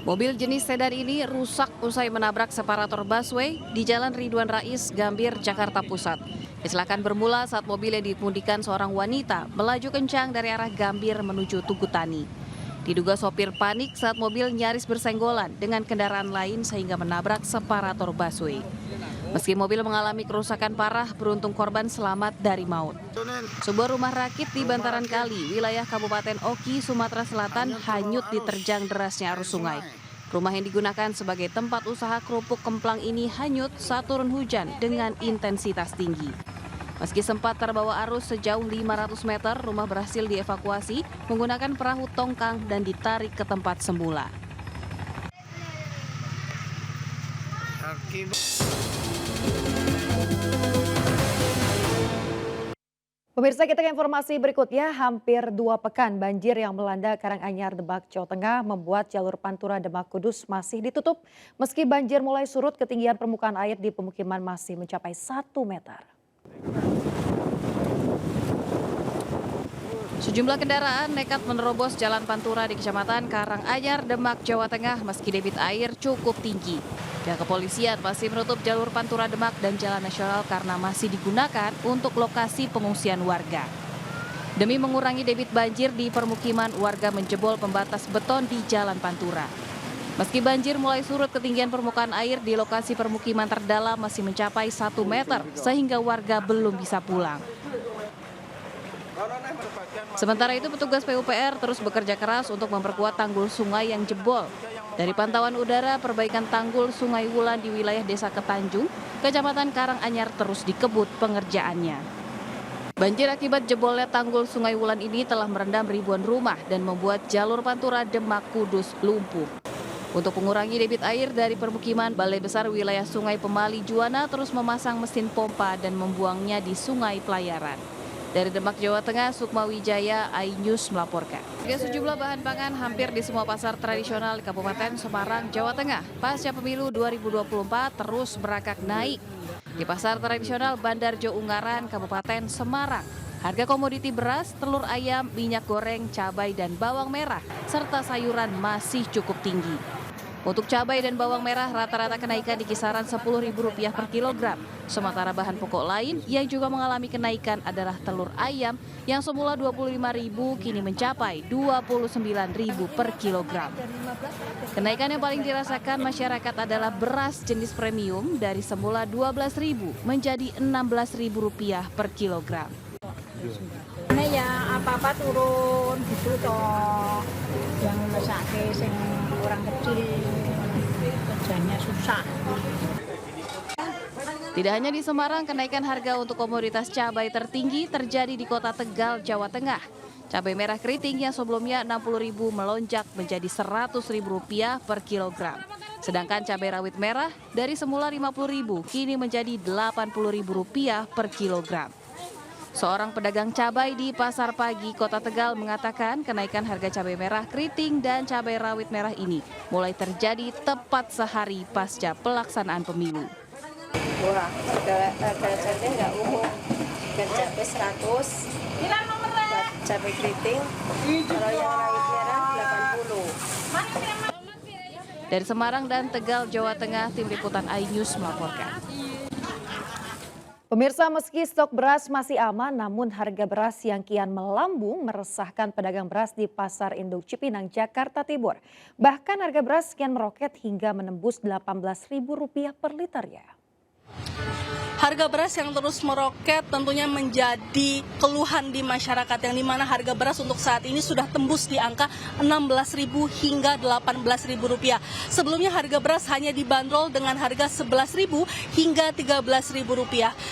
Mobil jenis sedan ini rusak usai menabrak separator busway di Jalan Ridwan Rais, Gambir, Jakarta Pusat. Kecelakaan bermula saat mobil yang dikemudikan seorang wanita melaju kencang dari arah Gambir menuju Tugu Tani. Diduga sopir panik saat mobil nyaris bersenggolan dengan kendaraan lain sehingga menabrak separator busway. Meski mobil mengalami kerusakan parah, beruntung korban selamat dari maut. Sebuah rumah rakit di bantaran kali, wilayah Kabupaten Oki, Sumatera Selatan, hanyut diterjang derasnya arus sungai. Rumah yang digunakan sebagai tempat usaha kerupuk kemplang ini hanyut saat turun hujan dengan intensitas tinggi. Meski sempat terbawa arus sejauh 500 meter, rumah berhasil dievakuasi menggunakan perahu tongkang dan ditarik ke tempat semula. Pemirsa, kita ke informasi berikutnya. Hampir 2 pekan banjir yang melanda Karanganyar, Demak, Jawa Tengah membuat jalur Pantura Demak Kudus masih ditutup. Meski banjir mulai surut, ketinggian permukaan air di pemukiman masih mencapai 1 meter. Sejumlah kendaraan nekat menerobos jalan Pantura di Kecamatan Karanganyar, Demak, Jawa Tengah meski debit air cukup tinggi. Pihak kepolisian masih menutup jalur Pantura Demak dan Jalan Nasional karena masih digunakan untuk lokasi pengungsian warga. Demi mengurangi debit banjir di permukiman, warga menjebol pembatas beton di Jalan Pantura. Meski banjir mulai surut, ketinggian permukaan air di lokasi permukiman terdalam masih mencapai 1 meter sehingga warga belum bisa pulang. Sementara itu, petugas PUPR terus bekerja keras untuk memperkuat tanggul sungai yang jebol. Dari pantauan udara, perbaikan tanggul Sungai Wulan di wilayah Desa Ketanjung, Kecamatan Karanganyar terus dikebut pengerjaannya. Banjir akibat jebolnya tanggul Sungai Wulan ini telah merendam ribuan rumah dan membuat jalur Pantura Demak Kudus lumpuh. Untuk mengurangi debit air dari permukiman, Balai Besar Wilayah Sungai Pemali Juwana terus memasang mesin pompa dan membuangnya di Sungai Pelayaran. Dari Demak, Jawa Tengah, Sukma Wijaya, iNews melaporkan. Sejumlah bahan pangan hampir di semua pasar tradisional di Kabupaten Semarang, Jawa Tengah pasca pemilu 2024 terus merangkak naik. Di pasar tradisional Bandar Jo Ungaran, Kabupaten Semarang, harga komoditi beras, telur ayam, minyak goreng, cabai dan bawang merah, serta sayuran masih cukup tinggi. Untuk cabai dan bawang merah rata-rata kenaikan di kisaran Rp10.000 per kilogram. Sementara bahan pokok lain yang juga mengalami kenaikan adalah telur ayam yang semula Rp25.000 kini mencapai Rp29.000 per kilogram. Kenaikan yang paling dirasakan masyarakat adalah beras jenis premium dari semula Rp12.000 menjadi Rp16.000 per kilogram. Ini ya apa-apa turun gitu toh, yang sakit, yang orang kecil kerjanya susah. Tidak hanya di Semarang, kenaikan harga untuk komoditas cabai tertinggi terjadi di Kota Tegal, Jawa Tengah. Cabai merah keriting yang sebelumnya Rp60.000 melonjak menjadi Rp100.000 per kilogram. Sedangkan cabai rawit merah dari semula Rp50.000 kini menjadi Rp80.000 per kilogram. Seorang pedagang cabai di Pasar Pagi, Kota Tegal mengatakan kenaikan harga cabai merah keriting dan cabai rawit merah ini mulai terjadi tepat sehari pasca pelaksanaan pemilu. Wah, harga cabai nggak umum. Harga cabai 100, buat cabai keriting, kalau yang rawit merah 80. Dari Semarang dan Tegal, Jawa Tengah, Tim Liputan iNews melaporkan. Pemirsa, meski stok beras masih aman, namun harga beras yang kian melambung meresahkan pedagang beras di Pasar Induk Cipinang, Jakarta Timur. Bahkan harga beras kian meroket hingga menembus Rp18.000 per liternya. Harga beras yang terus meroket tentunya menjadi keluhan di masyarakat, yang dimana harga beras untuk saat ini sudah tembus di angka Rp16.000 hingga Rp18.000. Sebelumnya harga beras hanya dibanderol dengan harga Rp11.000 hingga Rp13.000.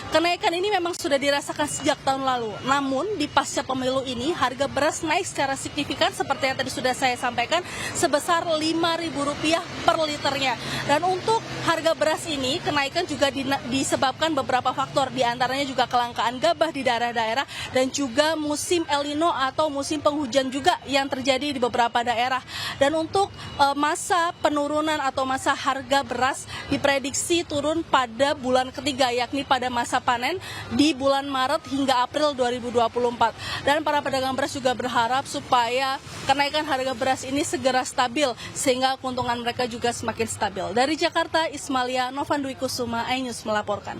Kenaikan ini memang sudah dirasakan sejak tahun lalu. Namun di pasca pemilu ini harga beras naik secara signifikan seperti yang tadi sudah saya sampaikan sebesar Rp5.000 per liternya. Dan untuk harga beras ini kenaikan juga disebabkan beberapa faktor, diantaranya juga kelangkaan gabah di daerah-daerah dan juga musim El Nino atau musim penghujan juga yang terjadi di beberapa daerah. Dan untuk masa penurunan atau masa harga beras diprediksi turun pada bulan ketiga, yakni pada masa panen di bulan Maret hingga April 2024. Dan para pedagang beras juga berharap supaya kenaikan harga beras ini segera stabil sehingga keuntungan mereka juga semakin stabil. Dari Jakarta, Ismalia Novandwi Kusuma, iNews melaporkan.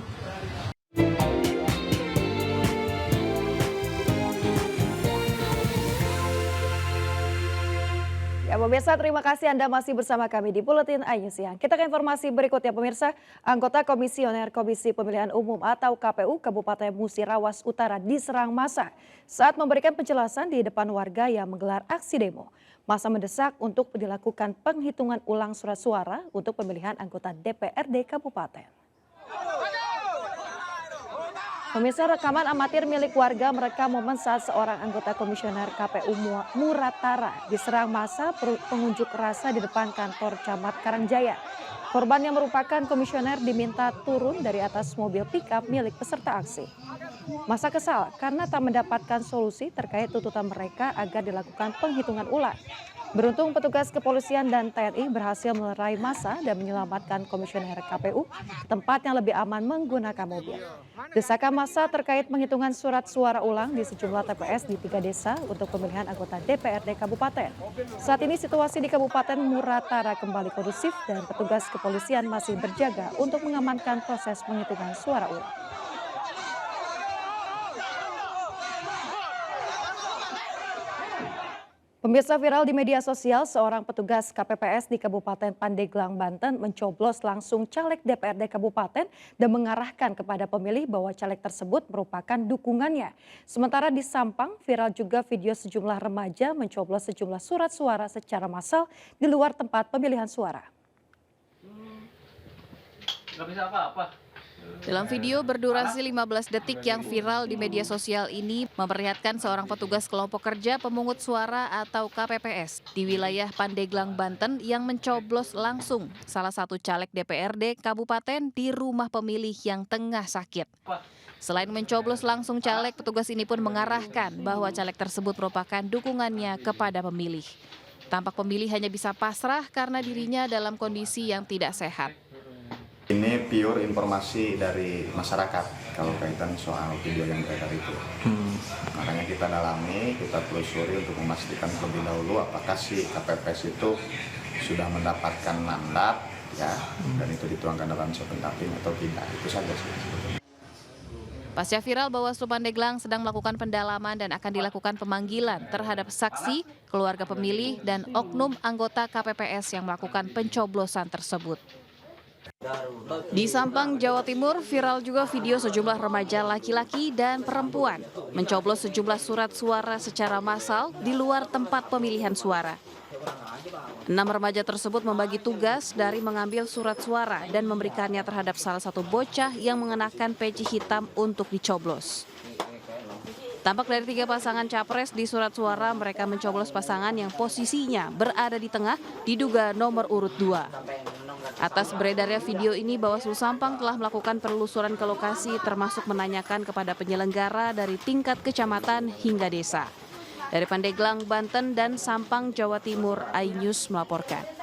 Ya pemirsa, terima kasih Anda masih bersama kami di Buletin iNews Siang. Kita ke informasi berikutnya pemirsa. Anggota Komisioner Komisi Pemilihan Umum atau KPU Kabupaten Musirawas Utara diserang massa saat memberikan penjelasan di depan warga yang menggelar aksi demo. Massa mendesak untuk dilakukan penghitungan ulang surat suara untuk pemilihan anggota DPRD Kabupaten. Pemirsa, rekaman amatir milik warga merekam momen saat seorang anggota komisioner KPU Muratara diserang massa pengunjuk rasa di depan kantor Camat Karangjaya. Korban yang merupakan komisioner diminta turun dari atas mobil pickup milik peserta aksi. Massa kesal karena tak mendapatkan solusi terkait tuntutan mereka agar dilakukan penghitungan ulang. Beruntung petugas kepolisian dan TNI berhasil melerai massa dan menyelamatkan komisioner KPU ke tempat yang lebih aman menggunakan mobil. Desakan massa terkait penghitungan surat suara ulang di sejumlah TPS di 3 desa untuk pemilihan anggota DPRD Kabupaten. Saat ini situasi di Kabupaten Muratara kembali kondusif dan petugas kepolisian masih berjaga untuk mengamankan proses penghitungan suara ulang. Pemirsa, viral di media sosial, seorang petugas KPPS di Kabupaten Pandeglang, Banten mencoblos langsung caleg DPRD Kabupaten dan mengarahkan kepada pemilih bahwa caleg tersebut merupakan dukungannya. Sementara di Sampang, viral juga video sejumlah remaja mencoblos sejumlah surat suara secara massal di luar tempat pemilihan suara. Gak bisa apa-apa. Dalam video berdurasi 15 detik yang viral di media sosial ini memperlihatkan seorang petugas kelompok kerja pemungut suara atau KPPS di wilayah Pandeglang, Banten yang mencoblos langsung salah satu caleg DPRD Kabupaten di rumah pemilih yang tengah sakit. Selain mencoblos langsung caleg, petugas ini pun mengarahkan bahwa caleg tersebut merupakan dukungannya kepada pemilih. Tampak pemilih hanya bisa pasrah karena dirinya dalam kondisi yang tidak sehat. Ini pure informasi dari masyarakat kalau kaitan soal video yang beredar itu. Makanya kita dalami, kita telusuri untuk memastikan terlebih dahulu apakah si KPPS itu sudah mendapatkan mandat ya, dan itu dituangkan dalam Sepentaping atau tidak. Itu saja sih. Pasca viral, Bawaslu Pandeglang sedang melakukan pendalaman dan akan dilakukan pemanggilan terhadap saksi, keluarga pemilih, dan oknum anggota KPPS yang melakukan pencoblosan tersebut. Di Sampang, Jawa Timur, viral juga video sejumlah remaja laki-laki dan perempuan mencoblos sejumlah surat suara secara massal di luar tempat pemilihan suara. 6 remaja tersebut membagi tugas dari mengambil surat suara dan memberikannya terhadap salah satu bocah yang mengenakan peci hitam untuk dicoblos. Tampak dari 3 pasangan capres di surat suara, mereka mencoblos pasangan yang posisinya berada di tengah, diduga nomor urut 2. Atas beredarnya video ini, Bawaslu Sampang telah melakukan penelusuran ke lokasi termasuk menanyakan kepada penyelenggara dari tingkat kecamatan hingga desa. Dari Pandeglang, Banten dan Sampang, Jawa Timur, iNews melaporkan.